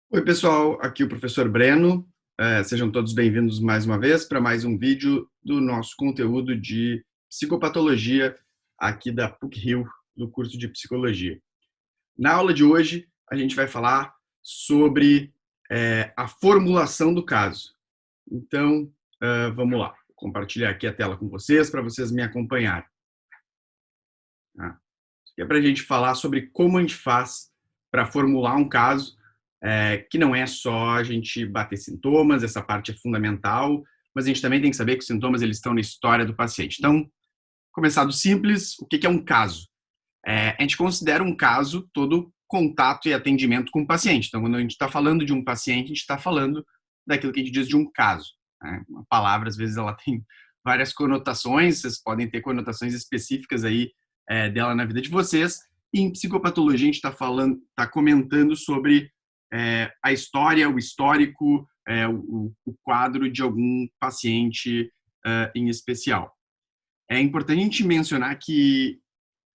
Oi, pessoal, aqui o professor Breno. Sejam todos bem-vindos mais uma vez para mais um vídeo do nosso conteúdo de psicopatologia aqui da PUC-Rio, do curso de psicologia. Na aula de hoje, a gente vai falar sobre a formulação do caso. Então, vamos lá. Vou compartilhar aqui a tela com vocês para vocês me acompanharem. Tá? É para a gente falar sobre como a gente faz para formular um caso, que não é só a gente bater sintomas, essa parte é fundamental, mas a gente também tem que saber que os sintomas eles estão na história do paciente. Então, começar do simples, o que é um caso? A gente considera um caso todo contato e atendimento com o paciente. Então, quando a gente está falando de um paciente, a gente está falando daquilo que a gente diz de um caso. Né? Uma palavra, às vezes, ela tem várias conotações, vocês podem ter conotações específicas aí dela na vida de vocês. E em psicopatologia, a gente está comentando sobre a história, o histórico, o quadro de algum paciente em especial. É importante a gente mencionar que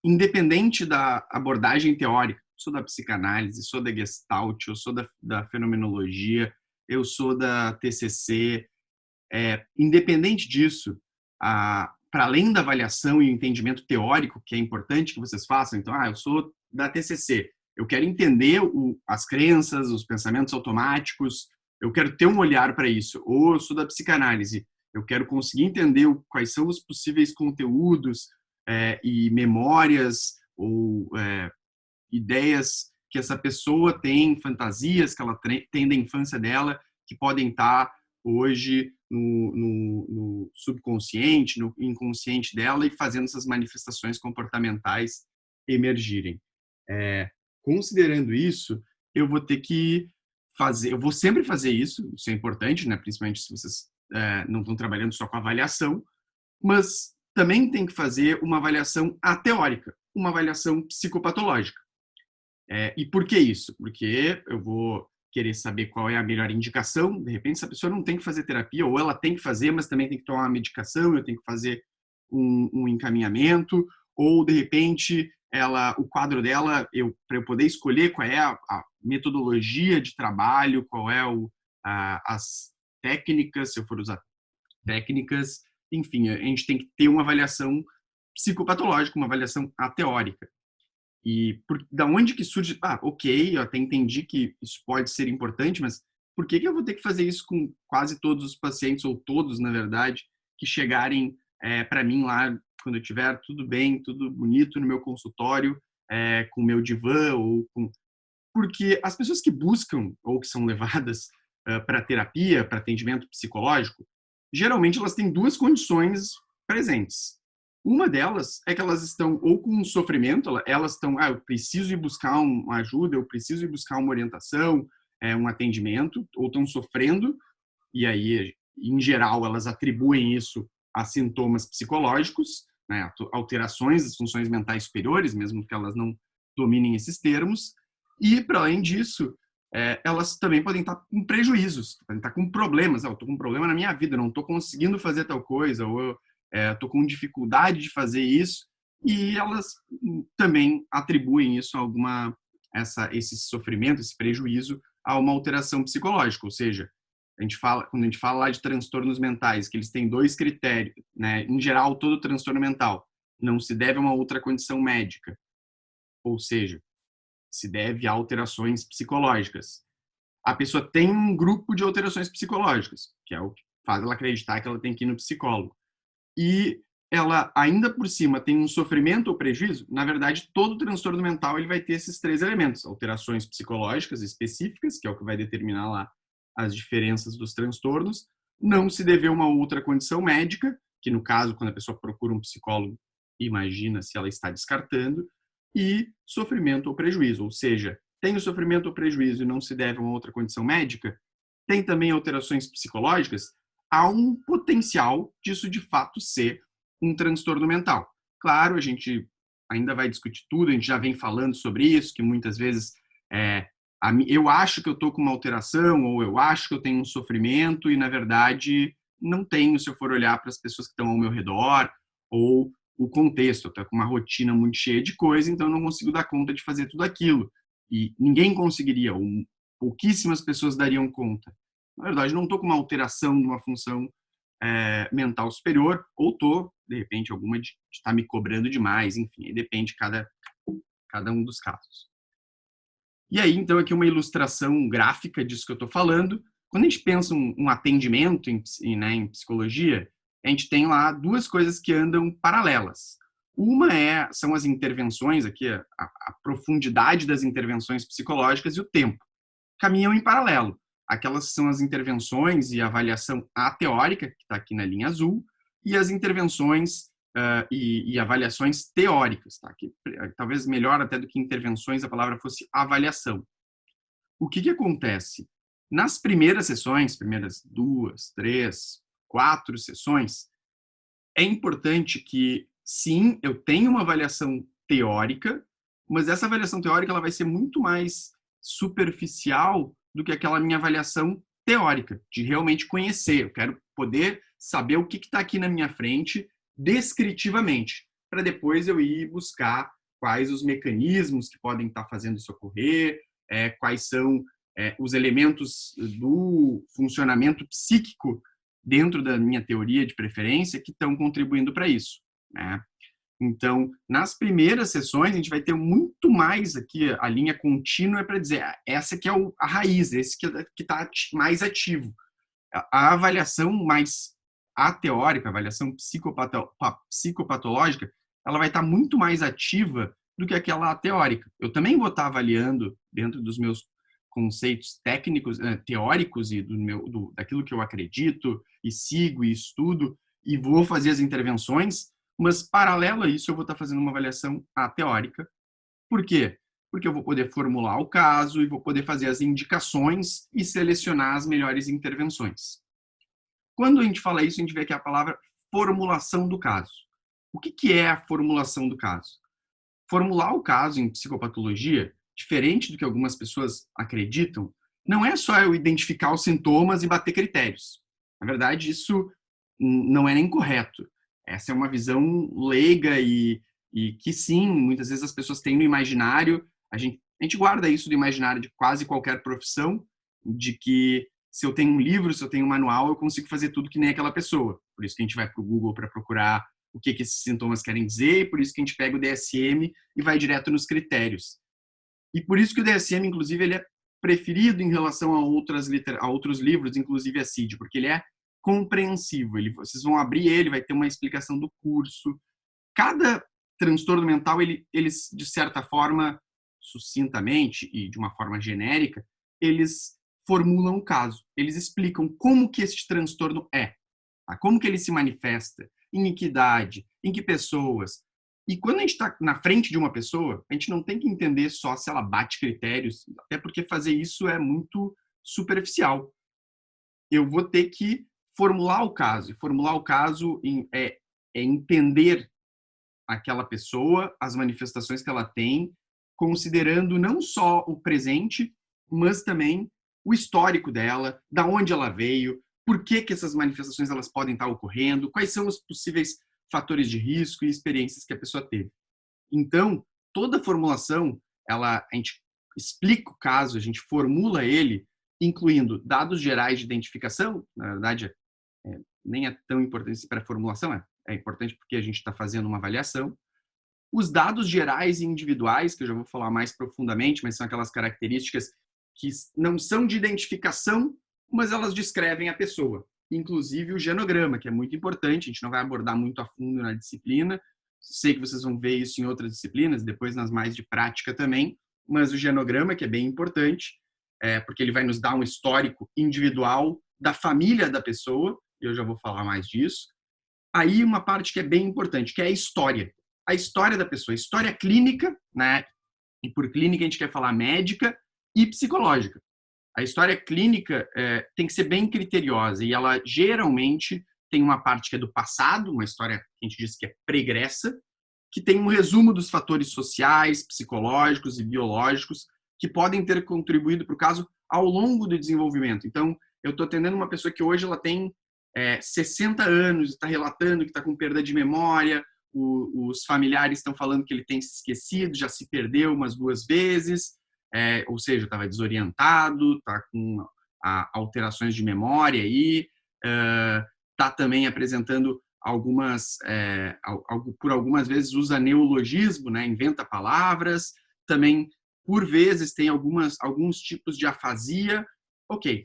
independente da abordagem teórica, sou da psicanálise, sou da Gestalt, eu sou da fenomenologia, eu sou da TCC, independente disso, para além da avaliação e entendimento teórico, que é importante que vocês façam, então, eu sou da TCC, eu quero entender as crenças, os pensamentos automáticos, eu quero ter um olhar para isso, ou eu sou da psicanálise, eu quero conseguir entender quais são os possíveis conteúdos e memórias ou ideias que essa pessoa tem, fantasias que ela tem da infância dela, que podem estar hoje no subconsciente, no inconsciente dela e fazendo essas manifestações comportamentais emergirem. Considerando isso, eu vou ter que eu vou sempre fazer isso é importante, né? Principalmente se vocês não estão trabalhando só com avaliação, mas também tem que fazer uma avaliação ateórica, uma avaliação psicopatológica. E por que isso? Porque eu vou querer saber qual é a melhor indicação. De repente, essa pessoa não tem que fazer terapia, ou ela tem que fazer, mas também tem que tomar uma medicação, eu tenho que fazer um encaminhamento, ou de repente o quadro dela, para eu poder escolher qual é a metodologia de trabalho, qual é as técnicas, se eu for usar técnicas, enfim, a gente tem que ter uma avaliação psicopatológica, uma avaliação ateórica. Da onde que surge? Ok, eu até entendi que isso pode ser importante, mas por que eu vou ter que fazer isso com quase todos os pacientes, ou todos, na verdade, que chegarem para mim lá quando eu tiver tudo bem, tudo bonito no meu consultório, com o meu divã, porque as pessoas que buscam ou que são levadas para terapia, para atendimento psicológico, geralmente elas têm duas condições presentes. Uma delas é que elas estão ou com um sofrimento, elas estão, eu preciso ir buscar uma ajuda, eu preciso ir buscar uma orientação, um atendimento, ou estão sofrendo, e aí, em geral, elas atribuem isso a sintomas psicológicos, né, alterações das funções mentais superiores, mesmo que elas não dominem esses termos, e, para além disso, elas também podem estar com prejuízos, podem estar com problemas. Eu estou com um problema na minha vida, não estou conseguindo fazer tal coisa, ou eu estou com dificuldade de fazer isso, e elas também atribuem isso a esse sofrimento, esse prejuízo, a uma alteração psicológica, ou seja, quando a gente fala lá de transtornos mentais, que eles têm dois critérios, né? Em geral, todo transtorno mental não se deve a uma outra condição médica, ou seja, se deve a alterações psicológicas. A pessoa tem um grupo de alterações psicológicas, que é o que faz ela acreditar que ela tem que ir no psicólogo. E ela, ainda por cima, tem um sofrimento ou prejuízo. Na verdade, todo transtorno mental ele vai ter esses três elementos: alterações psicológicas específicas, que é o que vai determinar lá as diferenças dos transtornos, não se dever a uma outra condição médica, que no caso, quando a pessoa procura um psicólogo, imagina se ela está descartando, e sofrimento ou prejuízo, ou seja, tem o sofrimento ou prejuízo e não se deve a uma outra condição médica, tem também alterações psicológicas, há um potencial disso de fato ser um transtorno mental. Claro, a gente ainda vai discutir tudo, a gente já vem falando sobre isso, que muitas vezes eu acho que eu estou com uma alteração, ou eu acho que eu tenho um sofrimento, e na verdade não tenho, se eu for olhar para as pessoas que estão ao meu redor, ou o contexto. Eu estou com uma rotina muito cheia de coisa, então eu não consigo dar conta de fazer tudo aquilo. E ninguém conseguiria, ou pouquíssimas pessoas dariam conta. Na verdade, não estou com uma alteração de uma função mental superior, ou estou, de repente, alguma de estar me cobrando demais, enfim, depende de cada um dos casos. E aí, então, aqui uma ilustração gráfica disso que eu estou falando. Quando a gente pensa um atendimento em psicologia, a gente tem lá duas coisas que andam paralelas. Uma são as intervenções, aqui a profundidade das intervenções psicológicas e o tempo. Caminham em paralelo. Aquelas são as intervenções e avaliação ateórica, que está aqui na linha azul, e as intervenções e avaliações teóricas, tá? Que, talvez melhor até do que intervenções, a palavra fosse avaliação. O que acontece? Nas primeiras sessões, primeiras 2, 3, 4 sessões, é importante que, sim, eu tenha uma avaliação teórica, mas essa avaliação teórica ela vai ser muito mais superficial do que aquela minha avaliação teórica, de realmente conhecer. Eu quero poder saber o que está aqui na minha frente descritivamente, para depois eu ir buscar quais os mecanismos que podem estar fazendo isso ocorrer, quais são os elementos do funcionamento psíquico dentro da minha teoria de preferência que estão contribuindo para isso, né? Então, nas primeiras sessões, a gente vai ter muito mais aqui, a linha contínua é para dizer, essa que é a raiz, esse que está mais ativo. A avaliação mais ateórica, a avaliação psicopatológica, ela vai estar muito mais ativa do que aquela teórica. Eu também vou estar avaliando, dentro dos meus conceitos técnicos, teóricos e daquilo que eu acredito e sigo e estudo, e vou fazer as intervenções, mas, paralelo a isso, eu vou estar fazendo uma avaliação ateórica. Por quê? Porque eu vou poder formular o caso e vou poder fazer as indicações e selecionar as melhores intervenções. Quando a gente fala isso, a gente vê aqui a palavra formulação do caso. O que é a formulação do caso? Formular o caso em psicopatologia, diferente do que algumas pessoas acreditam, não é só eu identificar os sintomas e bater critérios. Na verdade, isso não é nem correto. Essa é uma visão leiga e que, sim, muitas vezes as pessoas têm no imaginário, a gente guarda isso do imaginário de quase qualquer profissão, de que se eu tenho um livro, se eu tenho um manual, eu consigo fazer tudo que nem aquela pessoa. Por isso que a gente vai para o Google para procurar o que esses sintomas querem dizer, e por isso que a gente pega o DSM e vai direto nos critérios. E por isso que o DSM, inclusive, ele é preferido em relação a outros livros, inclusive a CID, porque ele é compreensivo. Vocês vão abrir ele, vai ter uma explicação do curso. Cada transtorno mental, eles, de certa forma, sucintamente e de uma forma genérica, eles formulam o caso. Eles explicam como que esse transtorno é, tá? Como que ele se manifesta, em que idade, em que pessoas. E quando a gente está na frente de uma pessoa, a gente não tem que entender só se ela bate critérios, até porque fazer isso é muito superficial. Eu vou ter que formular o caso. E formular o caso é entender aquela pessoa, as manifestações que ela tem, considerando não só o presente, mas também o histórico dela, da onde ela veio, por que essas manifestações elas podem estar ocorrendo, quais são os possíveis fatores de risco e experiências que a pessoa teve. Então, toda formulação, a gente explica o caso, a gente formula ele, incluindo dados gerais de identificação, na verdade, nem é tão importante para a formulação, é importante porque a gente está fazendo uma avaliação. Os dados gerais e individuais, que eu já vou falar mais profundamente, mas são aquelas características que não são de identificação, mas elas descrevem a pessoa. Inclusive o genograma, que é muito importante, a gente não vai abordar muito a fundo na disciplina, sei que vocês vão ver isso em outras disciplinas, depois nas mais de prática também, mas o genograma, que é bem importante, porque ele vai nos dar um histórico individual da família da pessoa, e eu já vou falar mais disso. Aí uma parte que é bem importante, que é a história da pessoa, a história clínica, né? E por clínica a gente quer falar médica e psicológica. A história clínica tem que ser bem criteriosa e ela geralmente tem uma parte que é do passado, uma história que a gente diz que é pregressa, que tem um resumo dos fatores sociais, psicológicos e biológicos que podem ter contribuído para o caso ao longo do desenvolvimento. Então, eu estou atendendo uma pessoa que hoje ela tem 60 anos, está relatando que está com perda de memória, os familiares estão falando que ele tem se esquecido, já se perdeu umas 2 vezes, ou seja, estava desorientado, está com alterações de memória aí, está também apresentando por algumas vezes usa neologismo, né? Inventa palavras, também por vezes tem alguns tipos de afasia. Ok,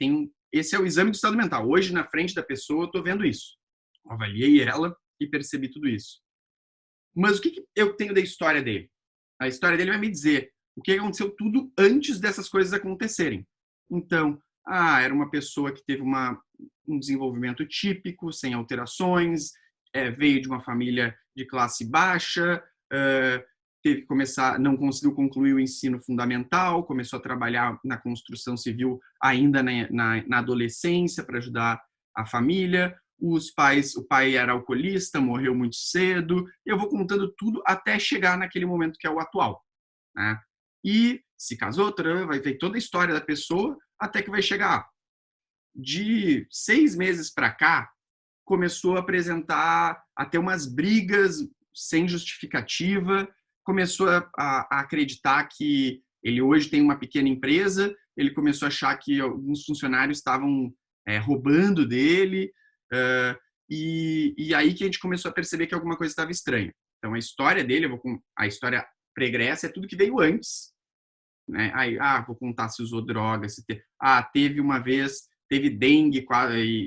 esse é o exame do estado mental. Hoje, na frente da pessoa, eu estou vendo isso. Avaliei ela e percebi tudo isso. Mas o que eu tenho da história dele? A história dele vai me dizer o que aconteceu tudo antes dessas coisas acontecerem. Então, era uma pessoa que teve um desenvolvimento típico, sem alterações, veio de uma família de classe baixa, teve que começar, não conseguiu concluir o ensino fundamental, começou a trabalhar na construção civil ainda na adolescência para ajudar a família. O pai era alcoolista, morreu muito cedo. Eu vou contando tudo até chegar naquele momento que é o atual, né? E se casou, vai ter toda a história da pessoa até que vai chegar. De 6 meses para cá, começou a apresentar, a ter umas brigas sem justificativa, começou a acreditar que ele hoje tem uma pequena empresa, ele começou a achar que alguns funcionários estavam roubando dele, e aí que a gente começou a perceber que alguma coisa estava estranha. Então, a história dele, a história pregressa é tudo que veio antes, né? Aí, vou contar se usou droga, teve uma vez, teve dengue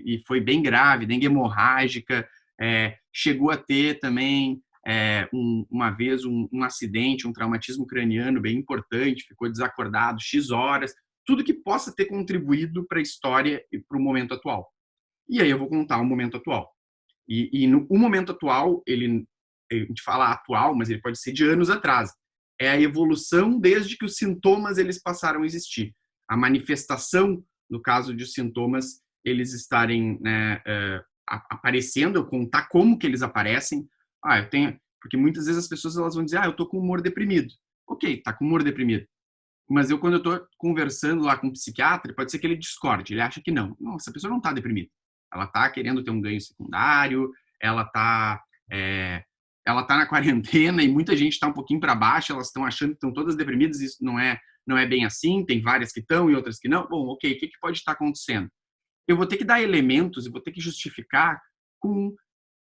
e foi bem grave, dengue hemorrágica, chegou a ter também uma vez um acidente, um traumatismo craniano bem importante, ficou desacordado X horas, tudo que possa ter contribuído para a história e para o momento atual. E aí eu vou contar o momento atual. E no momento atual, a gente fala atual, mas ele pode ser de anos atrás. É a evolução desde que os sintomas eles passaram a existir. A manifestação, no caso de sintomas, eles estarem, né, aparecendo, eu contar como que eles aparecem. Porque muitas vezes as pessoas elas vão dizer, eu tô com humor deprimido. Ok, tá com humor deprimido. Mas quando eu tô conversando lá com um psiquiatra, pode ser que ele discorde, ele acha que não. Não, essa pessoa não tá deprimida. Ela tá querendo ter um ganho secundário, ela tá na quarentena e muita gente está um pouquinho para baixo, elas estão achando que estão todas deprimidas, isso não é bem assim, tem várias que estão e outras que não. Bom, ok, o que pode estar acontecendo? Eu vou ter que dar elementos, eu vou ter que justificar com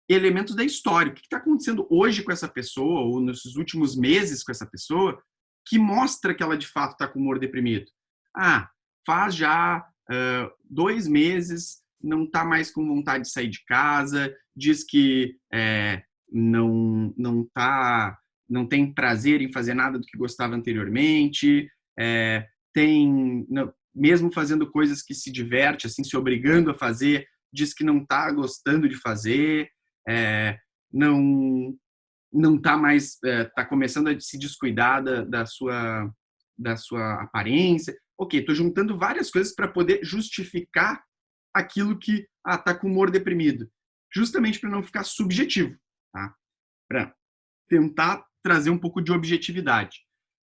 elementos da história. O que está acontecendo hoje com essa pessoa, ou nesses últimos meses com essa pessoa, que mostra que ela de fato está com humor deprimido? Faz já 2 meses, não está mais com vontade de sair de casa, diz que não tem prazer em fazer nada do que gostava anteriormente, mesmo fazendo coisas que se diverte, assim, se obrigando a fazer, diz que não está gostando de fazer, não está mais, está começando a se descuidar da sua aparência. Ok, estou juntando várias coisas para poder justificar aquilo que está com humor deprimido, justamente para não ficar subjetivo, tá? Para tentar trazer um pouco de objetividade.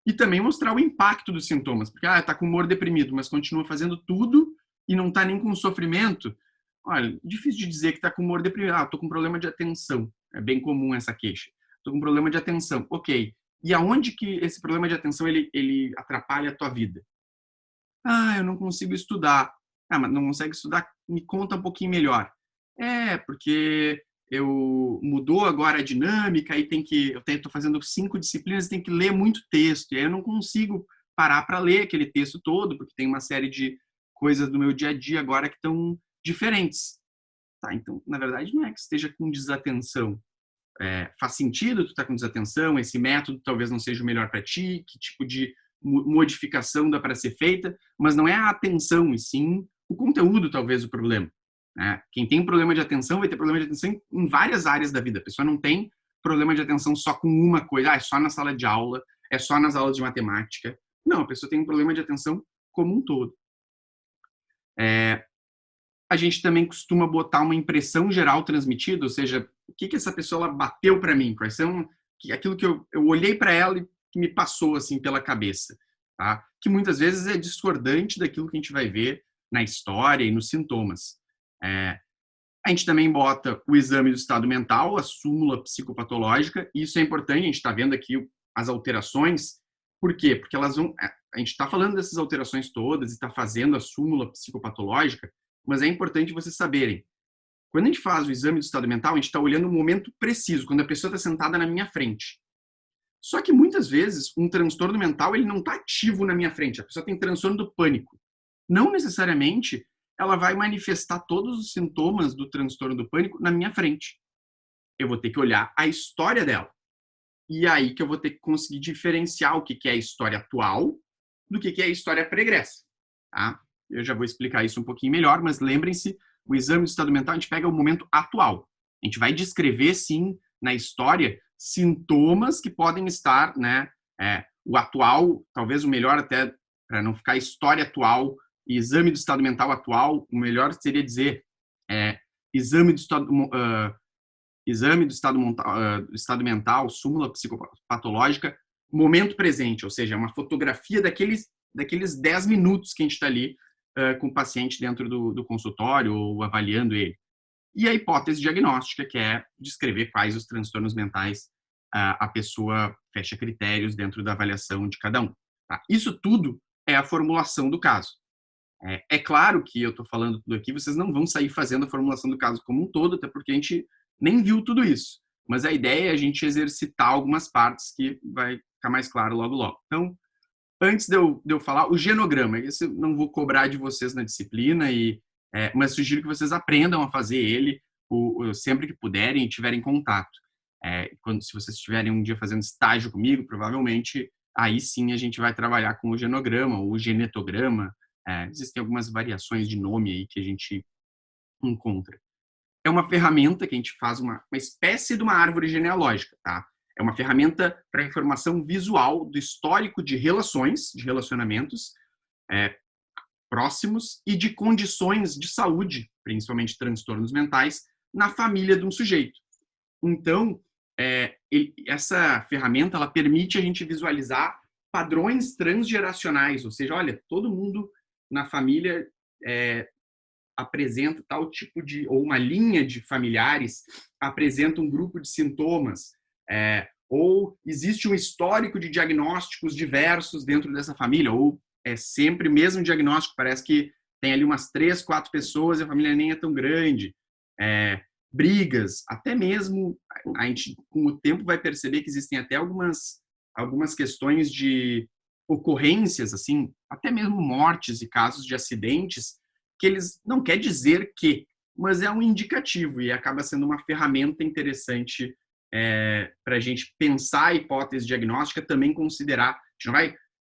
E também mostrar o impacto dos sintomas, porque está com humor deprimido, mas continua fazendo tudo e não está nem com sofrimento. Olha, difícil de dizer que está com humor deprimido. Estou com problema de atenção. É bem comum essa queixa. Estou com problema de atenção. Ok. E aonde que esse problema de atenção ele atrapalha a tua vida? Eu não consigo estudar. Mas não consegue estudar? Me conta um pouquinho melhor. Porque mudou agora a dinâmica, aí eu estou fazendo 5 disciplinas, tem que ler muito texto, e aí eu não consigo parar para ler aquele texto todo, porque tem uma série de coisas do meu dia a dia agora que estão diferentes. Tá, então, na verdade, não é que esteja com desatenção. Faz sentido tu estar com desatenção, esse método talvez não seja o melhor para ti, que tipo de modificação dá para ser feita, mas não é a atenção, e sim o conteúdo talvez o problema. Quem tem problema de atenção vai ter problema de atenção em várias áreas da vida. A pessoa não tem problema de atenção só com uma coisa, é só na sala de aula, é só nas aulas de matemática. Não, a pessoa tem um problema de atenção como um todo. A gente também costuma botar uma impressão geral transmitida, ou seja, o que essa pessoa ela bateu para mim, quais são aquilo que eu olhei para ela e que me passou assim pela cabeça, tá? Que muitas vezes é discordante daquilo que a gente vai ver na história e nos sintomas. A gente também bota o exame do estado mental, a súmula psicopatológica, e isso é importante, a gente está vendo aqui as alterações, Por quê? Porque elas vão... A gente está falando dessas alterações todas e está fazendo a súmula psicopatológica, mas é importante vocês saberem. Quando a gente faz o exame do estado mental, a gente está olhando o momento preciso, quando a pessoa está sentada na minha frente. Só que muitas vezes um transtorno mental ele não está ativo na minha frente. A pessoa tem transtorno do pânico. Não necessariamente ela vai manifestar todos os sintomas do transtorno do pânico na minha frente. Eu vou ter que olhar a história dela. E aí que eu vou ter que conseguir diferenciar o que é a história atual do que é a história pregressa. Tá? Eu já vou explicar isso um pouquinho melhor, mas lembrem-se, o exame do estado mental a gente pega o momento atual. A gente vai descrever, sim, na história, sintomas que podem estar, né? O atual, talvez o melhor até, para não ficar história atual, e exame do estado mental atual, o melhor seria dizer exame do estado mental, súmula psicopatológica, momento presente, ou seja, uma fotografia daqueles 10 minutos que a gente está ali com o paciente dentro do consultório ou avaliando ele. E a hipótese diagnóstica, que é descrever quais os transtornos mentais a pessoa fecha critérios dentro da avaliação de cada um. Tá? Isso tudo é a formulação do caso. É claro que eu estou falando tudo aqui, vocês não vão sair fazendo a formulação do caso como um todo, até porque a gente nem viu tudo isso. Mas a ideia é a gente exercitar algumas partes que vai ficar mais claro logo logo. Então, antes de eu falar, o genograma, esse eu não vou cobrar de vocês na disciplina, mas sugiro que vocês aprendam a fazer ele sempre que puderem e tiverem contato. Se vocês estiverem um dia fazendo estágio comigo, provavelmente aí sim a gente vai trabalhar com o genograma ou o genetograma. Existem algumas variações de nome aí que a gente encontra. É uma ferramenta que a gente faz uma espécie de uma árvore genealógica, tá? É uma ferramenta para informação visual do histórico de relações, de relacionamentos próximos e de condições de saúde, principalmente transtornos mentais, na família de um sujeito. Então, essa ferramenta ela permite a gente visualizar padrões transgeracionais, ou seja, olha, todo mundo na família apresenta tal tipo de, ou uma linha de familiares apresenta um grupo de sintomas, ou existe um histórico de diagnósticos diversos dentro dessa família, ou é sempre o mesmo diagnóstico, parece que tem ali umas 3, 4 pessoas e a família nem é tão grande. Brigas, até mesmo a gente com o tempo vai perceber que existem até algumas questões de ocorrências, assim, até mesmo mortes e casos de acidentes, que eles não quer dizer que, mas é um indicativo e acaba sendo uma ferramenta interessante para a gente pensar a hipótese diagnóstica, também considerar,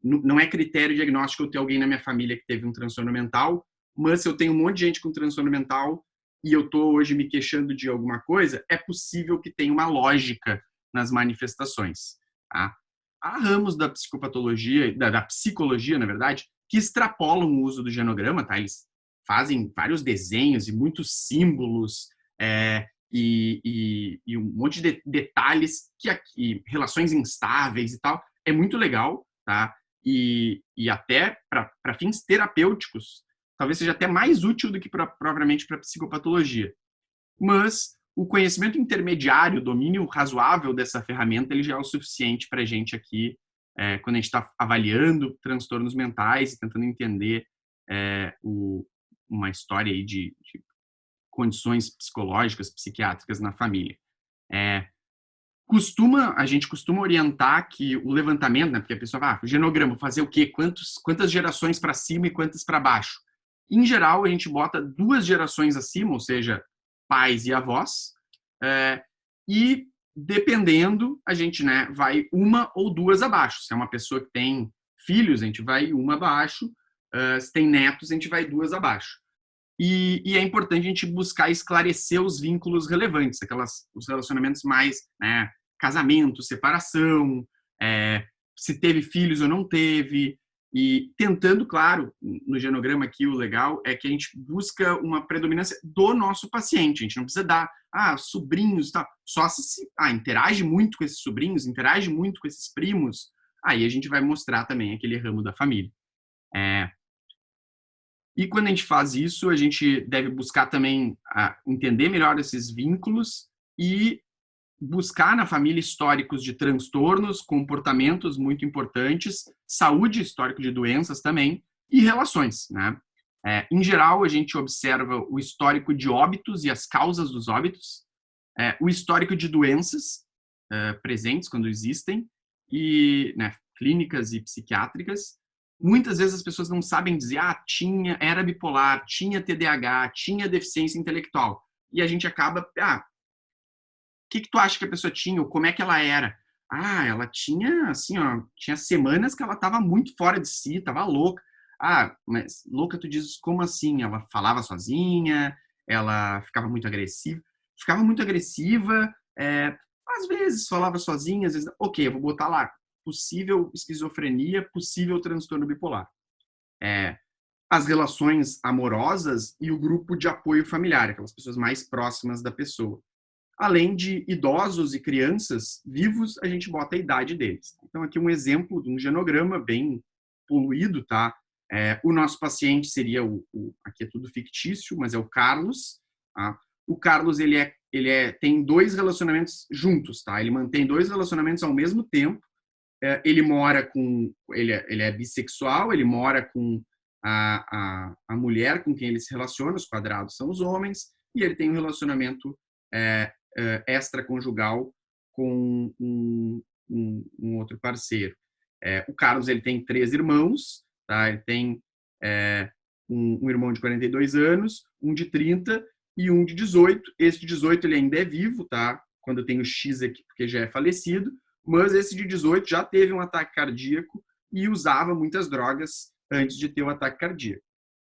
não é critério diagnóstico eu ter alguém na minha família que teve um transtorno mental, mas se eu tenho um monte de gente com transtorno mental e eu estou hoje me queixando de alguma coisa, é possível que tenha uma lógica nas manifestações. Tá? Há ramos da psicopatologia, da psicologia, na verdade, que extrapolam o uso do genograma, tá? Eles fazem vários desenhos e muitos símbolos e um monte de detalhes que aqui, relações instáveis e tal, é muito legal, tá? E até para fins terapêuticos, talvez seja até mais útil do que propriamente para psicopatologia. Mas o conhecimento intermediário, o domínio razoável dessa ferramenta, ele já é o suficiente para a gente aqui, quando a gente está avaliando transtornos mentais e tentando entender uma história aí de condições psicológicas, psiquiátricas na família. A gente costuma orientar que o levantamento, né, porque a pessoa vai, o genograma, fazer o quê? Quantas gerações para cima e quantas para baixo? Em geral, a gente bota 2 gerações acima, ou seja, pais e avós, e dependendo, a gente vai 1 ou 2 abaixo. Se é uma pessoa que tem filhos, a gente vai 1 abaixo, se tem netos, a gente vai 2 abaixo. E é importante a gente buscar esclarecer os vínculos relevantes, os relacionamentos mais, casamento, separação, se teve filhos ou não teve, e tentando, claro, no genograma aqui o legal é que a gente busca uma predominância do nosso paciente, a gente não precisa dar, sobrinhos e tal, só se interage muito com esses sobrinhos, interage muito com esses primos, aí a gente vai mostrar também aquele ramo da família. E quando a gente faz isso, a gente deve buscar também entender melhor esses vínculos e buscar na família históricos de transtornos, comportamentos muito importantes, saúde, histórico de doenças também, e relações, né? Em geral, a gente observa o histórico de óbitos e as causas dos óbitos, o histórico de doenças presentes, quando existem, e né, clínicas e psiquiátricas. Muitas vezes as pessoas não sabem dizer, era bipolar, tinha TDAH, tinha deficiência intelectual. E a gente acaba, o que tu acha que a pessoa tinha, ou como é que ela era? Ela tinha, assim, ó, tinha semanas que ela estava muito fora de si, estava louca. Mas louca tu dizes, como assim? Ela falava sozinha, ela ficava muito agressiva. Ficava muito agressiva, às vezes falava sozinha, às vezes, ok, eu vou botar lá, possível esquizofrenia, possível transtorno bipolar. As relações amorosas e o grupo de apoio familiar, aquelas pessoas mais próximas da pessoa. Além de idosos e crianças vivos, a gente bota a idade deles. Então, aqui um exemplo de um genograma bem poluído, tá? O nosso paciente seria aqui é tudo fictício, mas é o Carlos. Tá? O Carlos, tem 2 relacionamentos juntos, tá? Ele mantém 2 relacionamentos ao mesmo tempo. Ele mora com... Ele é bissexual, ele mora com a mulher com quem ele se relaciona, os quadrados são os homens, e ele tem um relacionamento extraconjugal com um outro parceiro. O Carlos, ele tem 3 irmãos, tá? Ele tem um irmão de 42 anos, um de 30 e um de 18. Esse de 18 ele ainda é vivo, tá? Quando eu tenho X aqui, porque já é falecido, mas esse de 18 já teve um ataque cardíaco e usava muitas drogas antes de ter um ataque cardíaco.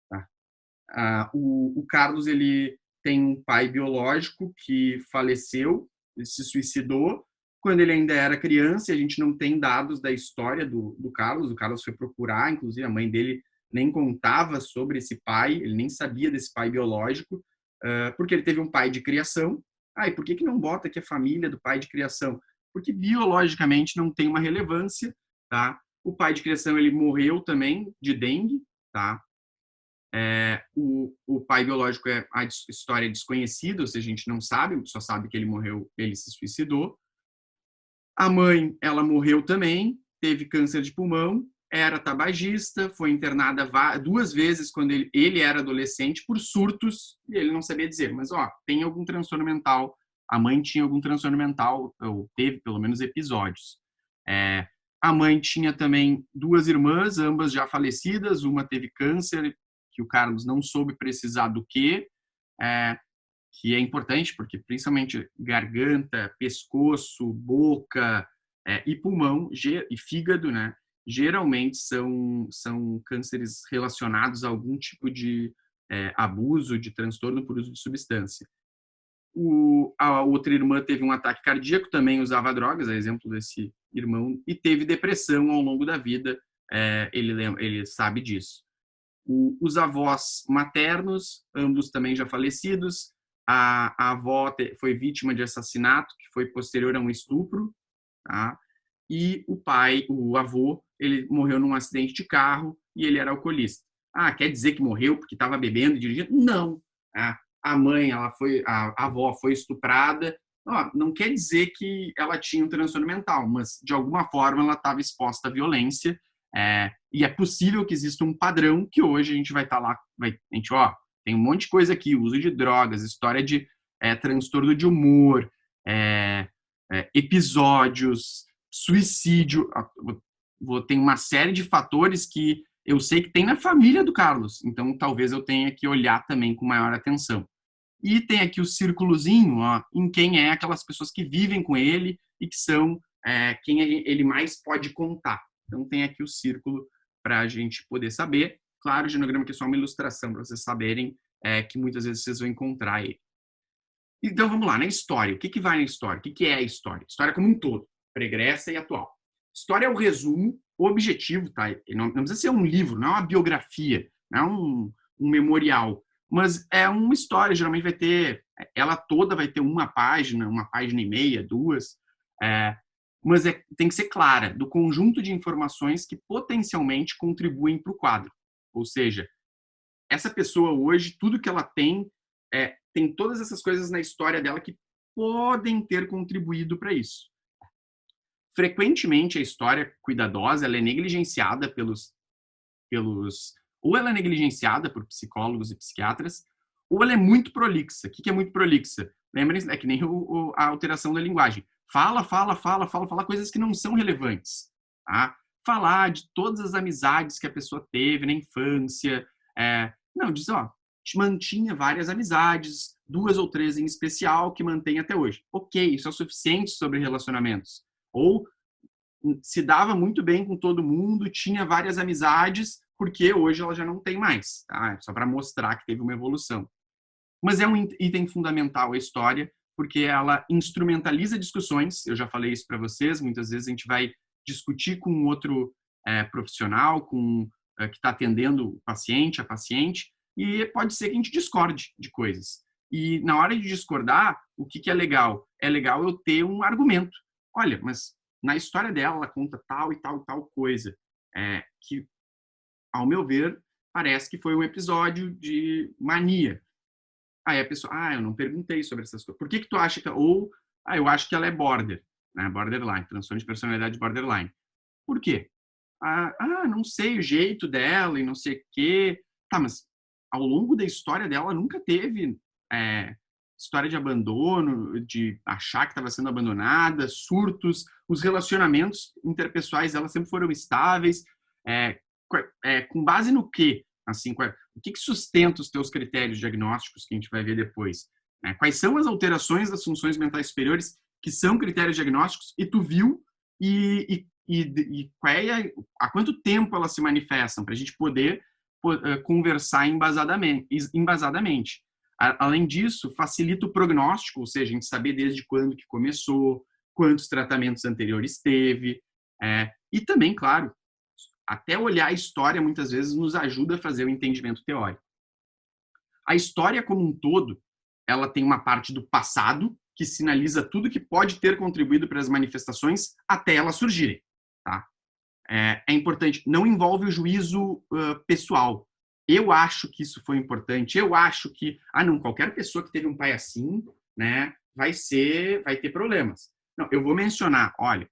Tá? O Carlos, ele tem um pai biológico que faleceu, ele se suicidou quando ele ainda era criança, e a gente não tem dados da história do Carlos. O Carlos foi procurar, inclusive a mãe dele nem contava sobre esse pai, ele nem sabia desse pai biológico, porque ele teve um pai de criação. E por que não bota aqui a família do pai de criação? Porque biologicamente não tem uma relevância, tá? O pai de criação, ele morreu também de dengue, tá? O pai biológico a história é desconhecida, ou seja, a gente não sabe, só sabe que ele morreu, ele se suicidou. A mãe, ela morreu também, teve câncer de pulmão, era tabagista, foi internada 2 vezes quando ele era adolescente por surtos, e ele não sabia dizer, mas tem algum transtorno mental, a mãe tinha algum transtorno mental, ou teve pelo menos episódios. A mãe tinha também 2 irmãs, ambas já falecidas, uma teve câncer, que o Carlos não soube precisar do que é importante, porque principalmente garganta, pescoço, boca e pulmão e fígado, né? Geralmente são cânceres relacionados a algum tipo de abuso, de transtorno por uso de substância. A outra irmã teve um ataque cardíaco, também usava drogas, é exemplo desse irmão, e teve depressão ao longo da vida, ele sabe disso. Os avós maternos, ambos também já falecidos. A avó foi vítima de assassinato, que foi posterior a um estupro, tá? E o avô, ele morreu num acidente de carro e ele era alcoolista. Quer dizer que morreu porque estava bebendo e dirigindo? Não. A mãe, a avó foi estuprada. Não quer dizer que ela tinha um transtorno mental, mas de alguma forma ela estava exposta à violência. E é possível que exista um padrão que hoje a gente vai estar lá, tem um monte de coisa aqui, uso de drogas, história de transtorno de humor, episódios, suicídio. Tem uma série de fatores que eu sei que tem na família do Carlos, então talvez eu tenha que olhar também com maior atenção. E tem aqui o círculozinho, em quem é aquelas pessoas que vivem com ele e que são quem ele mais pode contar. Então tem aqui o círculo para a gente poder saber. Claro, o genograma aqui é só uma ilustração para vocês saberem que muitas vezes vocês vão encontrar ele. Então vamos lá, na história. O que vai na história? O que é a história? História como um todo, pregressa e atual. História é o resumo, o objetivo, tá? Não precisa ser um livro, não é uma biografia, não é um memorial, mas é uma história, geralmente vai ter, ela toda vai ter uma página e meia, 2, mas tem que ser clara, do conjunto de informações que potencialmente contribuem para o quadro. Ou seja, essa pessoa hoje, tudo que ela tem todas essas coisas na história dela que podem ter contribuído para isso. Frequentemente, a história cuidadosa ela é negligenciada ou ela é negligenciada por psicólogos e psiquiatras, ou ela é muito prolixa. O que é muito prolixa? Lembrem-se, é que nem a alteração da linguagem. Fala coisas que não são relevantes. Tá? Falar de todas as amizades que a pessoa teve na infância. Não, diz, mantinha várias amizades, 2 ou 3 em especial, que mantém até hoje. Ok, isso é o suficiente sobre relacionamentos. Ou se dava muito bem com todo mundo, tinha várias amizades, porque hoje ela já não tem mais. Tá? Só para mostrar que teve uma evolução. Mas é um item fundamental a história, porque ela instrumentaliza discussões. Eu já falei isso para vocês, muitas vezes a gente vai discutir com um outro profissional, que está atendendo o paciente, a paciente, e pode ser que a gente discorde de coisas. E na hora de discordar, o que é legal? É legal eu ter um argumento. Olha, mas na história dela, ela conta tal e tal e tal coisa, que, ao meu ver, parece que foi um episódio de mania. Aí a pessoa, eu não perguntei sobre essas coisas. Por que tu acha que... Ou, eu acho que ela é border, né? Borderline, transtorno de personalidade borderline. Por quê? Não sei o jeito dela e não sei o quê. Tá, mas ao longo da história dela nunca teve história de abandono, de achar que estava sendo abandonada, surtos. Os relacionamentos interpessoais dela sempre foram estáveis. Com base no quê? Assim, o que sustenta os teus critérios diagnósticos que a gente vai ver depois? Quais são as alterações das funções mentais superiores que são critérios diagnósticos e tu viu e há quanto tempo elas se manifestam para a gente poder conversar embasadamente. Além disso, facilita o prognóstico, ou seja, a gente saber desde quando que começou, quantos tratamentos anteriores teve, e também, claro, até olhar a história muitas vezes nos ajuda a fazer o entendimento teórico. A história como um todo, ela tem uma parte do passado que sinaliza tudo que pode ter contribuído para as manifestações até elas surgirem. Tá? É importante, não envolve o juízo pessoal. Eu acho que isso foi importante, eu acho que, não, qualquer pessoa que teve um pai assim, né, vai ter problemas. Não, eu vou mencionar, olha,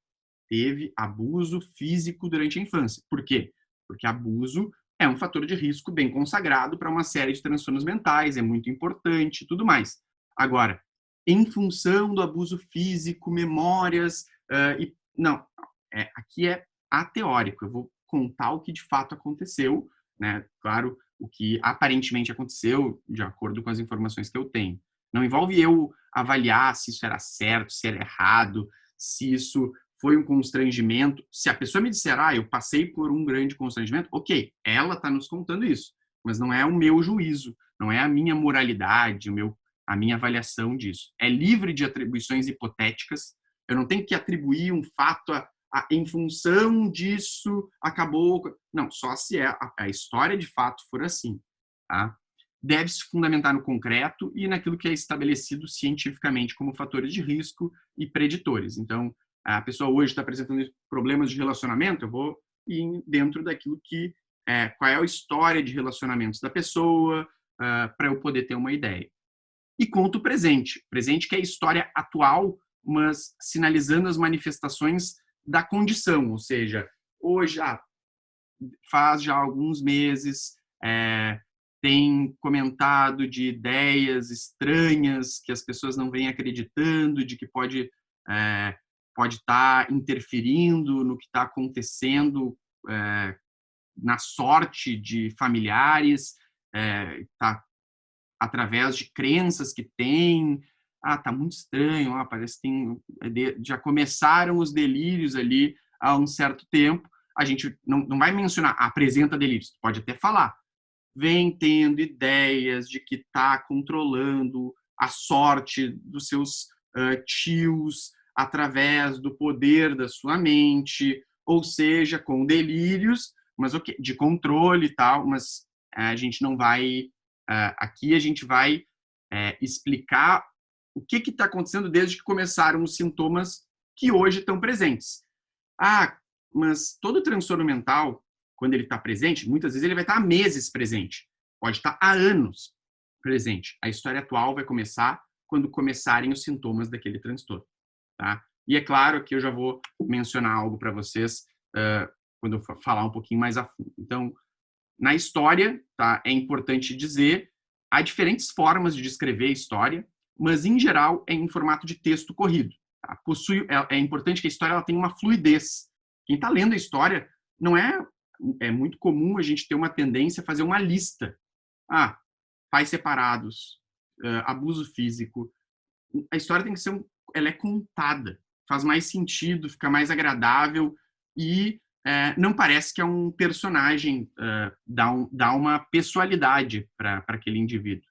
teve abuso físico durante a infância. Por quê? Porque abuso é um fator de risco bem consagrado para uma série de transtornos mentais, é muito importante e tudo mais. Agora, em função do abuso físico, memórias, não, aqui é ateórico, eu vou contar o que de fato aconteceu, né? Claro, o que aparentemente aconteceu, de acordo com as informações que eu tenho. Não envolve eu avaliar se isso era certo, se era errado, se isso foi um constrangimento. Se a pessoa me disser, eu passei por um grande constrangimento, ok, ela está nos contando isso, mas não é o meu juízo, não é a minha moralidade, a minha avaliação disso. É livre de atribuições hipotéticas, eu não tenho que atribuir um fato em função disso acabou... Não, só se a história de fato for assim. Tá? Deve se fundamentar no concreto e naquilo que é estabelecido cientificamente como fatores de risco e preditores. Então, a pessoa hoje está apresentando problemas de relacionamento, eu vou ir dentro daquilo que... qual é a história de relacionamentos da pessoa, para eu poder ter uma ideia. E conto o presente. Presente que é a história atual, mas sinalizando as manifestações da condição, ou seja, hoje, faz já alguns meses, tem comentado de ideias estranhas que as pessoas não vêm acreditando, de que pode estar interferindo no que está acontecendo na sorte de familiares, tá, através de crenças que tem. Tá muito estranho, parece que já começaram os delírios ali há um certo tempo. A gente não vai mencionar, apresenta delírios, pode até falar. Vem tendo ideias de que está controlando a sorte dos seus tios através do poder da sua mente, ou seja, com delírios, mas de controle e tal, mas a gente não vai... aqui a gente vai explicar o que está acontecendo desde que começaram os sintomas que hoje estão presentes. Mas todo transtorno mental, quando ele está presente, muitas vezes ele vai estar há meses presente. Pode estar há anos presente. A história atual vai começar quando começarem os sintomas daquele transtorno, tá? E é claro que eu já vou mencionar algo para vocês quando eu falar um pouquinho mais a fundo. Então, na história, tá, é importante dizer, há diferentes formas de descrever a história, mas, em geral, é em formato de texto corrido. Tá? É importante que a história ela tenha uma fluidez. Quem está lendo a história, não é muito comum a gente ter uma tendência a fazer uma lista. Pais separados, abuso físico. A história tem que ser, ela é contada. Faz mais sentido, fica mais agradável e não parece que é um personagem, dá uma pessoalidade para aquele indivíduo.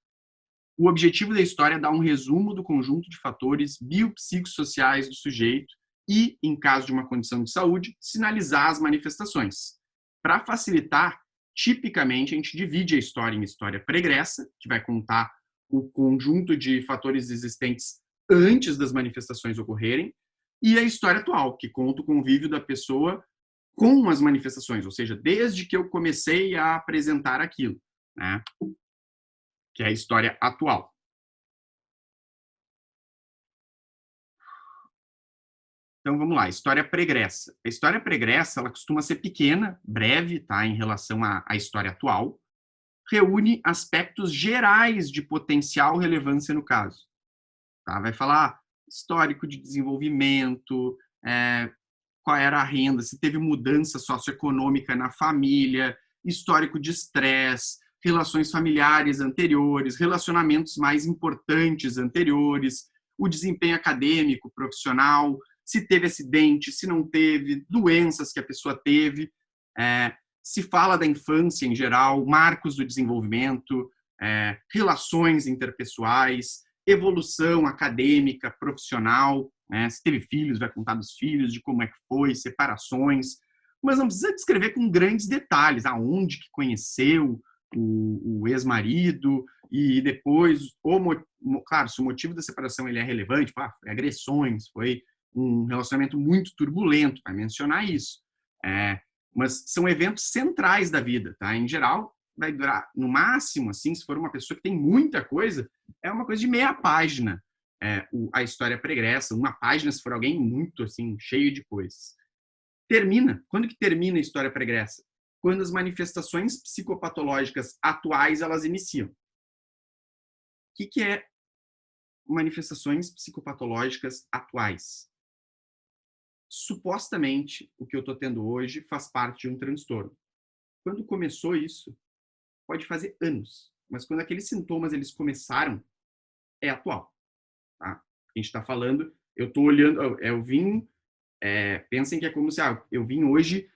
O objetivo da história é dar um resumo do conjunto de fatores biopsicossociais do sujeito e, em caso de uma condição de saúde, sinalizar as manifestações. Para facilitar, tipicamente a gente divide a história em história pregressa, que vai contar o conjunto de fatores existentes antes das manifestações ocorrerem, e a história atual, que conta o convívio da pessoa com as manifestações, ou seja, desde que eu comecei a apresentar aquilo, né? Que é a história atual. Então vamos lá, história pregressa. A história pregressa, ela costuma ser pequena, breve, tá, em relação à história atual, reúne aspectos gerais de potencial relevância no caso. Tá? Vai falar histórico de desenvolvimento, qual era a renda, se teve mudança socioeconômica na família, histórico de estresse, relações familiares anteriores, relacionamentos mais importantes anteriores, o desempenho acadêmico, profissional, se teve acidente, se não teve, doenças que a pessoa teve, se fala da infância em geral, marcos do desenvolvimento, relações interpessoais, evolução acadêmica, profissional, né? Se teve filhos, vai contar dos filhos, de como é que foi, separações, mas não precisa descrever com grandes detalhes, aonde que conheceu o ex-marido e depois, claro, se o motivo da separação ele é relevante, foi agressões, foi um relacionamento muito turbulento, vai mencionar isso. Mas são eventos centrais da vida, tá? Em geral, vai durar, no máximo, assim, se for uma pessoa que tem muita coisa, é uma coisa de meia página, a história pregressa, uma página se for alguém muito, assim, cheio de coisas. Termina. Quando que termina a história pregressa? Quando as manifestações psicopatológicas atuais, elas iniciam. O que é manifestações psicopatológicas atuais? Supostamente, o que eu estou tendo hoje faz parte de um transtorno. Quando começou isso, pode fazer anos, mas quando aqueles sintomas eles começaram, é atual. Tá? A gente está falando, eu estou olhando, eu vim, pensem que é como se eu vim hoje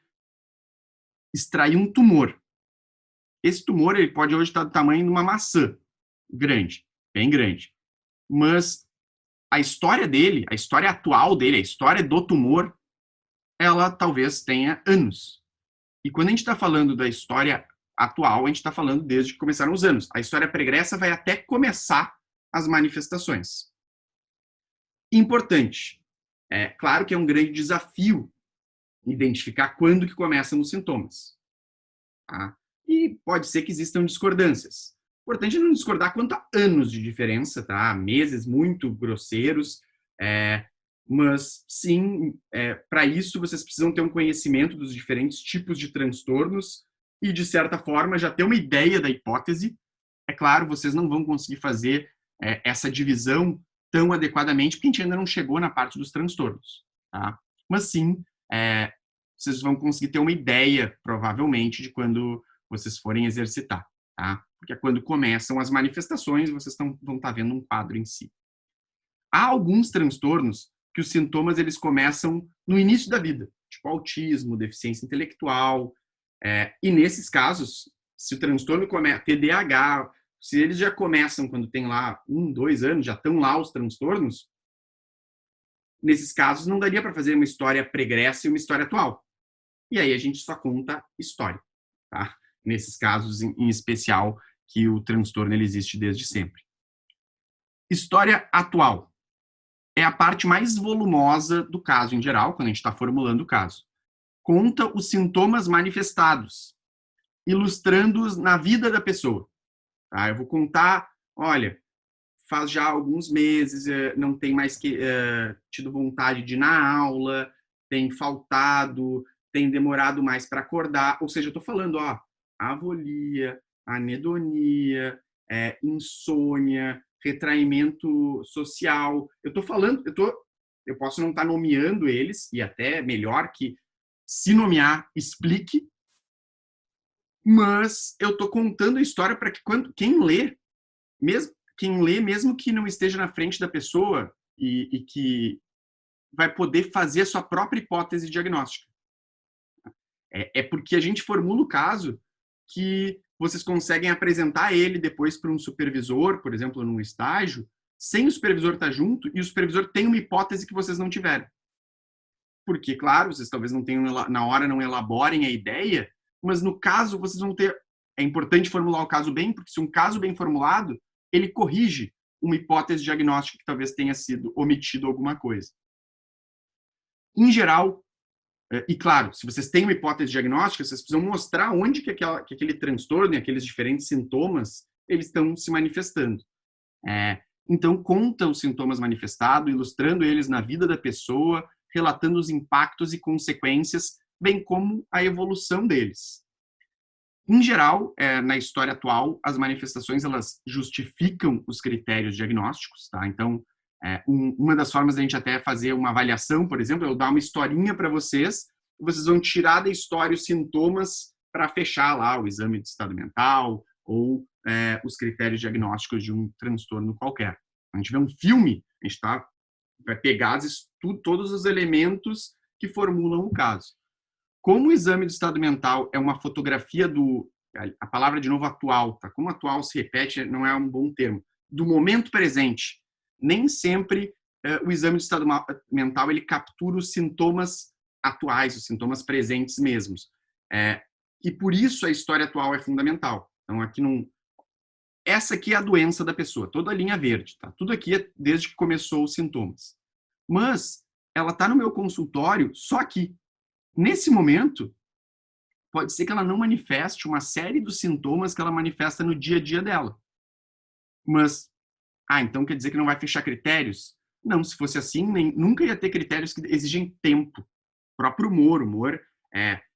extrair um tumor. Esse tumor ele pode hoje estar do tamanho de uma maçã, grande, bem grande. Mas a história dele, a história atual dele, a história do tumor, ela talvez tenha anos. E quando a gente está falando da história atual, a gente está falando desde que começaram os anos. A história pregressa vai até começar as manifestações. Importante. Claro que é um grande desafio identificar quando que começam os sintomas. Tá? E pode ser que existam discordâncias. Importante é não discordar quanto a anos de diferença, tá? Meses muito grosseiros, mas sim, para isso vocês precisam ter um conhecimento dos diferentes tipos de transtornos e, de certa forma, já ter uma ideia da hipótese. É claro, vocês não vão conseguir fazer essa divisão tão adequadamente, porque a gente ainda não chegou na parte dos transtornos. Tá? Mas sim, vocês vão conseguir ter uma ideia, provavelmente, de quando vocês forem exercitar. Tá? Porque é quando começam as manifestações, vocês vão estar vendo um quadro em si. Há alguns transtornos que os sintomas eles começam no início da vida, tipo autismo, deficiência intelectual, e nesses casos, se o transtorno começa, TDAH, se eles já começam quando tem lá 1, 2 anos, já estão lá os transtornos, nesses casos não daria para fazer uma história pregressa e uma história atual. E aí a gente só conta história, tá? Nesses casos em especial que o transtorno ele existe desde sempre. História atual é a parte mais volumosa do caso em geral, quando a gente está formulando o caso. Conta os sintomas manifestados, ilustrando-os na vida da pessoa. Tá? Eu vou contar, olha, faz já alguns meses, não tem mais tido vontade de ir na aula, tem faltado, tem demorado mais para acordar. Ou seja, eu estou falando, ó, avolia, anedonia, insônia, retraimento social. Eu estou falando, eu posso não estar nomeando eles, e até melhor que, se nomear, explique, mas eu estou contando a história para que quem lê, mesmo que não esteja na frente da pessoa e que vai poder fazer a sua própria hipótese diagnóstica. É porque a gente formula o caso que vocês conseguem apresentar ele depois para um supervisor, por exemplo, num estágio, sem o supervisor estar junto, e o supervisor tem uma hipótese que vocês não tiveram. Porque, claro, vocês talvez não tenham, na hora não elaborem a ideia, mas no caso vocês vão ter... É importante formular o caso bem, porque se um caso bem formulado, ele corrige uma hipótese diagnóstica que talvez tenha sido omitido alguma coisa. Em geral, e claro, se vocês têm uma hipótese diagnóstica, vocês precisam mostrar onde que aquele transtorno e aqueles diferentes sintomas eles estão se manifestando. Então, conta os sintomas manifestados, ilustrando eles na vida da pessoa, relatando os impactos e consequências, bem como a evolução deles. Em geral, na história atual, as manifestações elas justificam os critérios diagnósticos, tá? Então, uma das formas da gente até fazer uma avaliação, por exemplo, é eu dar uma historinha para vocês, e vocês vão tirar da história os sintomas para fechar lá o exame de estado mental ou os critérios diagnósticos de um transtorno qualquer. A gente vê um filme, a gente vai pegar todos os elementos que formulam o caso. Como o exame do estado mental é uma fotografia a palavra de novo atual, tá? Como atual se repete, não é um bom termo, do momento presente. Nem sempre o exame de estado mental ele captura os sintomas atuais, os sintomas presentes mesmos. E por isso a história atual é fundamental. Então, essa aqui é a doença da pessoa, toda a linha verde, tá? Tudo aqui é desde que começou os sintomas. Mas ela está no meu consultório só aqui. Nesse momento, pode ser que ela não manifeste uma série dos sintomas que ela manifesta no dia a dia dela. Mas, então quer dizer que não vai fechar critérios? Não, se fosse assim, nunca ia ter critérios que exigem tempo. O próprio humor,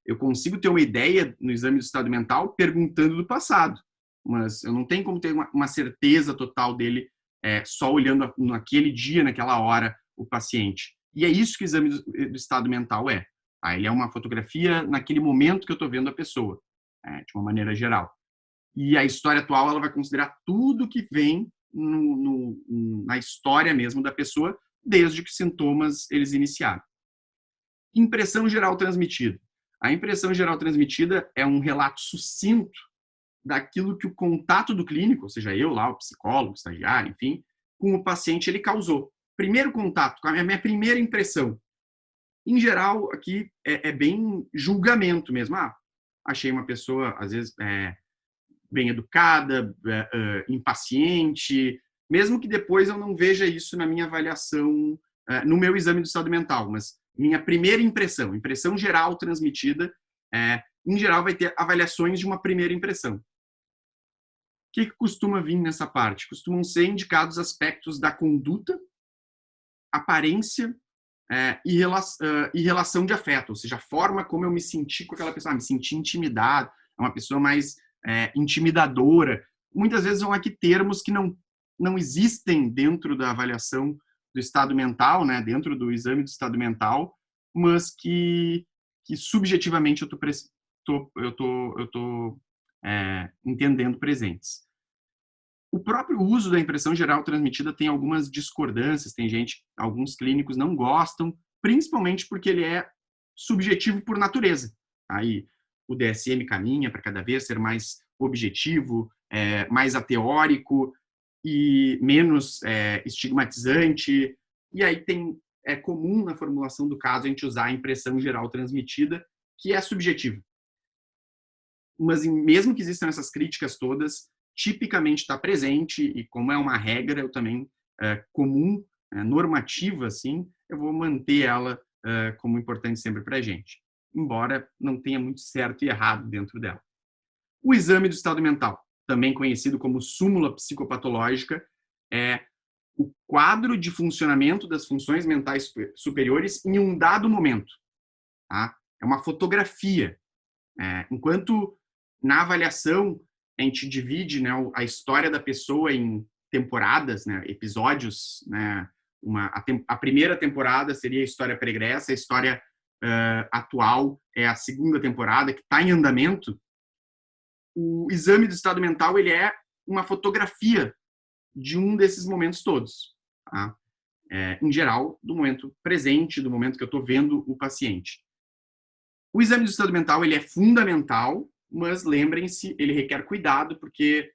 eu consigo ter uma ideia no exame do estado mental perguntando do passado, mas eu não tenho como ter uma certeza total dele só olhando naquele dia, naquela hora, o paciente. E é isso que o exame do estado mental é. Tá? Ele é uma fotografia naquele momento que eu estou vendo a pessoa, de uma maneira geral. E a história atual ela vai considerar tudo que vem na história mesmo da pessoa, desde que os sintomas eles iniciaram. Impressão geral transmitida. A impressão geral transmitida é um relato sucinto daquilo que o contato do clínico, ou seja, eu lá, o psicólogo, o estagiário, enfim, com o paciente ele causou. Primeiro contato, a minha primeira impressão. Em geral, aqui é bem julgamento mesmo. Achei uma pessoa, às vezes, bem educada, impaciente, mesmo que depois eu não veja isso na minha avaliação, no meu exame do estado mental, mas minha primeira impressão geral transmitida, em geral vai ter avaliações de uma primeira impressão. O que costuma vir nessa parte? Costumam ser indicados aspectos da conduta, aparência e relação de afeto, ou seja, a forma como eu me senti com aquela pessoa, me senti intimidado, é uma pessoa mais intimidadora. Muitas vezes são aqui termos que não existem dentro da avaliação do estado mental, né, dentro do exame do estado mental, mas que subjetivamente eu tô entendendo presentes. O próprio uso da impressão geral transmitida tem algumas discordâncias, alguns clínicos não gostam, principalmente porque ele é subjetivo por natureza. Aí o DSM caminha para cada vez ser mais objetivo, mais ateórico e menos estigmatizante. E aí é comum na formulação do caso a gente usar a impressão geral transmitida, que é subjetiva. Mas mesmo que existam essas críticas todas, tipicamente está presente, e como é uma regra, eu também, comum, normativa, assim, eu vou manter ela como importante sempre para a gente, embora não tenha muito certo e errado dentro dela. O exame do estado mental, também conhecido como súmula psicopatológica, é o quadro de funcionamento das funções mentais superiores em um dado momento. Tá? É uma fotografia. Enquanto na avaliação a gente divide, né, a história da pessoa em temporadas, né, episódios, né, a primeira temporada seria a história pregressa, a história atual é a segunda temporada, que está em andamento. O exame do estado mental ele é uma fotografia de um desses momentos todos. Tá? Em geral, do momento presente, do momento que eu estou vendo o paciente. O exame do estado mental ele é fundamental, mas lembrem-se, ele requer cuidado, porque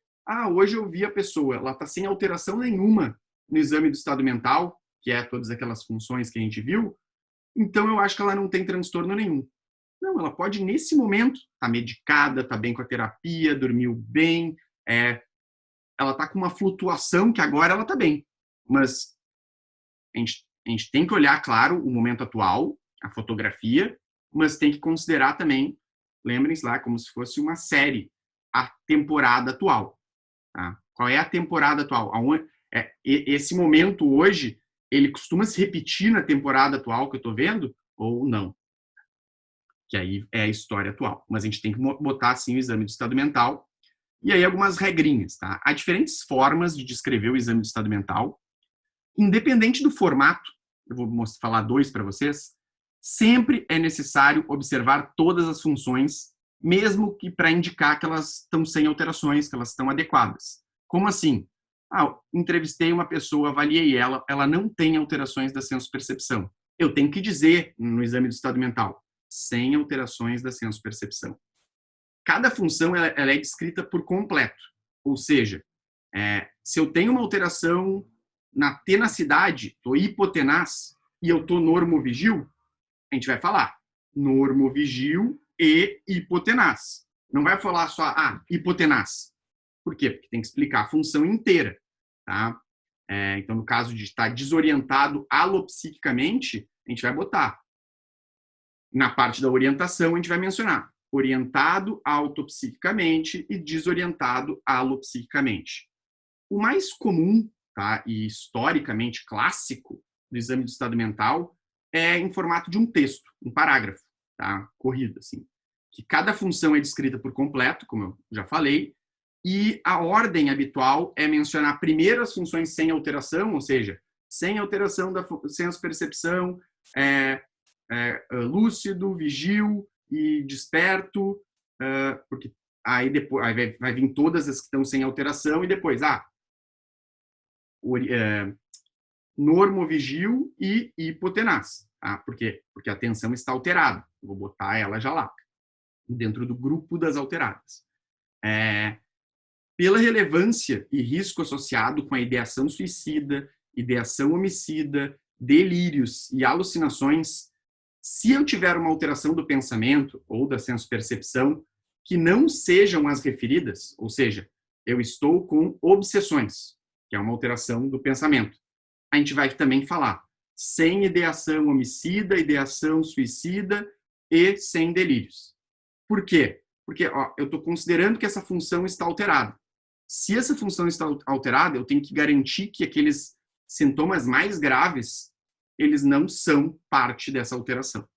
hoje eu vi a pessoa, ela está sem alteração nenhuma no exame do estado mental, que é todas aquelas funções que a gente viu, então eu acho que ela não tem transtorno nenhum. Não, ela pode, nesse momento, estar medicada, está bem com a terapia, dormiu bem, ela está com uma flutuação que agora ela está bem. Mas a gente tem que olhar, claro, o momento atual, a fotografia, mas tem que considerar também, lembrem-se lá, como se fosse uma série, a temporada atual. Tá? Qual é a temporada atual? Esse momento hoje, ele costuma se repetir na temporada atual que eu estou vendo ou não? Que aí é a história atual. Mas a gente tem que botar, assim, o exame de estado mental. E aí algumas regrinhas, tá? Há diferentes formas de descrever o exame de estado mental. Independente do formato, eu vou falar 2 para vocês, sempre é necessário observar todas as funções, mesmo que para indicar que elas estão sem alterações, que elas estão adequadas. Como assim? Entrevistei uma pessoa, avaliei ela não tem alterações da senso-percepção. Eu tenho que dizer no exame do estado mental, sem alterações da senso-percepção. Cada função ela é descrita por completo. Ou seja, se eu tenho uma alteração na tenacidade, estou hipotenaz, e eu estou normovigil, a gente vai falar normovigil e hipotenaz. Não vai falar só, hipotenaz. Por quê? Porque tem que explicar a função inteira. Tá? Então, no caso de estar desorientado alopsiquicamente, a gente vai botar. Na parte da orientação, a gente vai mencionar orientado autopsiquicamente e desorientado alopsiquicamente. O mais comum, tá, e historicamente clássico do exame de estado mental é em formato de um texto, um parágrafo, tá, corrido, assim, que cada função é descrita por completo, como eu já falei, e a ordem habitual é mencionar primeiro as funções sem alteração, ou seja, sem alteração da senso-percepção, lúcido, vigil e desperto, porque aí depois vai vir todas as que estão sem alteração e depois, normovigil e hipotenaz. Tá? Por quê? Porque a atenção está alterada. Vou botar ela já lá, dentro do grupo das alteradas. Pela relevância e risco associado com a ideação suicida, ideação homicida, delírios e alucinações, se eu tiver uma alteração do pensamento ou da senso-percepção que não sejam as referidas, ou seja, eu estou com obsessões, que é uma alteração do pensamento, a gente vai também falar sem ideação homicida, ideação suicida e sem delírios. Por quê? Porque eu estou considerando que essa função está alterada. Se essa função está alterada, eu tenho que garantir que aqueles sintomas mais graves, eles não são parte dessa alteração.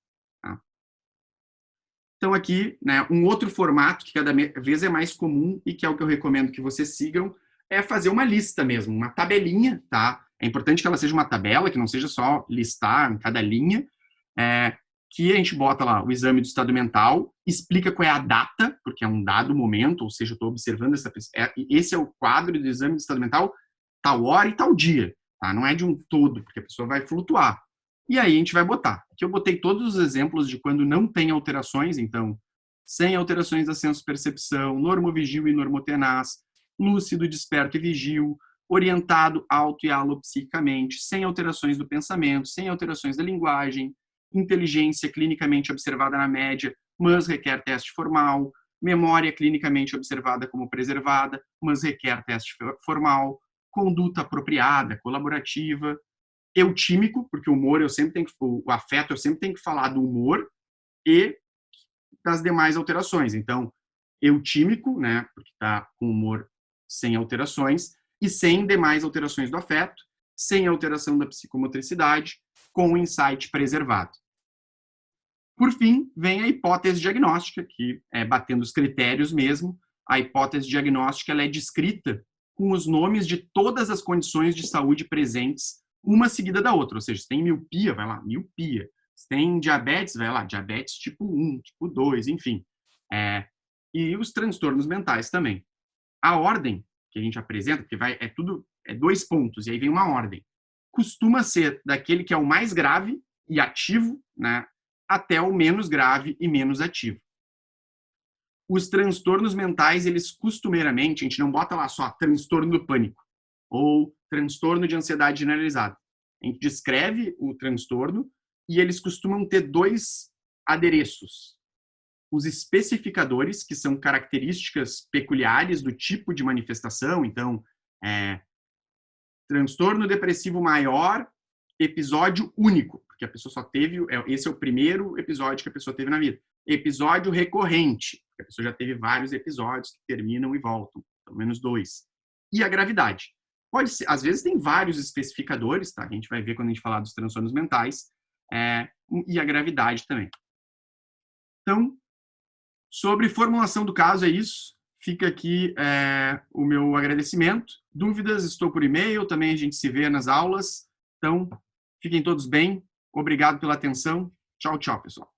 Tá? Então aqui, né, um outro formato que cada vez é mais comum e que é o que eu recomendo que vocês sigam, é fazer uma lista mesmo, uma tabelinha, tá? É importante que ela seja uma tabela, que não seja só listar em cada linha, que a gente bota lá o exame do estado mental, explica qual é a data, porque é um dado momento, ou seja, eu estou observando essa pessoa. Esse é o quadro do exame do estado mental, tal hora e tal dia. Tá? Não é de um todo, porque a pessoa vai flutuar. E aí a gente vai botar. Aqui eu botei todos os exemplos de quando não tem alterações, então, sem alterações da senso-percepção, normovigil e normotenaz, lúcido, desperto e vigil, orientado auto e alopsiquicamente, sem alterações do pensamento, sem alterações da linguagem, inteligência clinicamente observada na média, mas requer teste formal, memória clinicamente observada como preservada, mas requer teste formal, conduta apropriada, colaborativa, eutímico, porque o humor o afeto eu sempre tenho que falar do humor e das demais alterações. Então, eutímico, né, porque está com humor sem alterações, e sem demais alterações do afeto, sem alteração da psicomotricidade, com o insight preservado. Por fim, vem a hipótese diagnóstica, que é batendo os critérios mesmo. A hipótese diagnóstica ela é descrita com os nomes de todas as condições de saúde presentes, uma seguida da outra. Ou seja, se tem miopia, vai lá, miopia. Se tem diabetes, vai lá, diabetes tipo 1, tipo 2, enfim. E os transtornos mentais também. A ordem que a gente apresenta, porque é 2 pontos, e aí vem uma ordem, costuma ser daquele que é o mais grave e ativo, né, até o menos grave e menos ativo. Os transtornos mentais, eles costumeiramente, a gente não bota lá só transtorno do pânico ou transtorno de ansiedade generalizada. A gente descreve o transtorno e eles costumam ter 2 adereços. Os especificadores, que são características peculiares do tipo de manifestação, então, transtorno depressivo maior, episódio único, porque a pessoa só teve, esse é o primeiro episódio que a pessoa teve na vida. Episódio recorrente, porque a pessoa já teve vários episódios que terminam e voltam, pelo menos 2. E a gravidade. Pode ser, às vezes tem vários especificadores, tá? A gente vai ver quando a gente falar dos transtornos mentais, e a gravidade também. Então, sobre formulação do caso, é isso. Fica aqui o meu agradecimento. Dúvidas, estou por e-mail, também a gente se vê nas aulas. Então, fiquem todos bem. Obrigado pela atenção. Tchau, tchau, pessoal.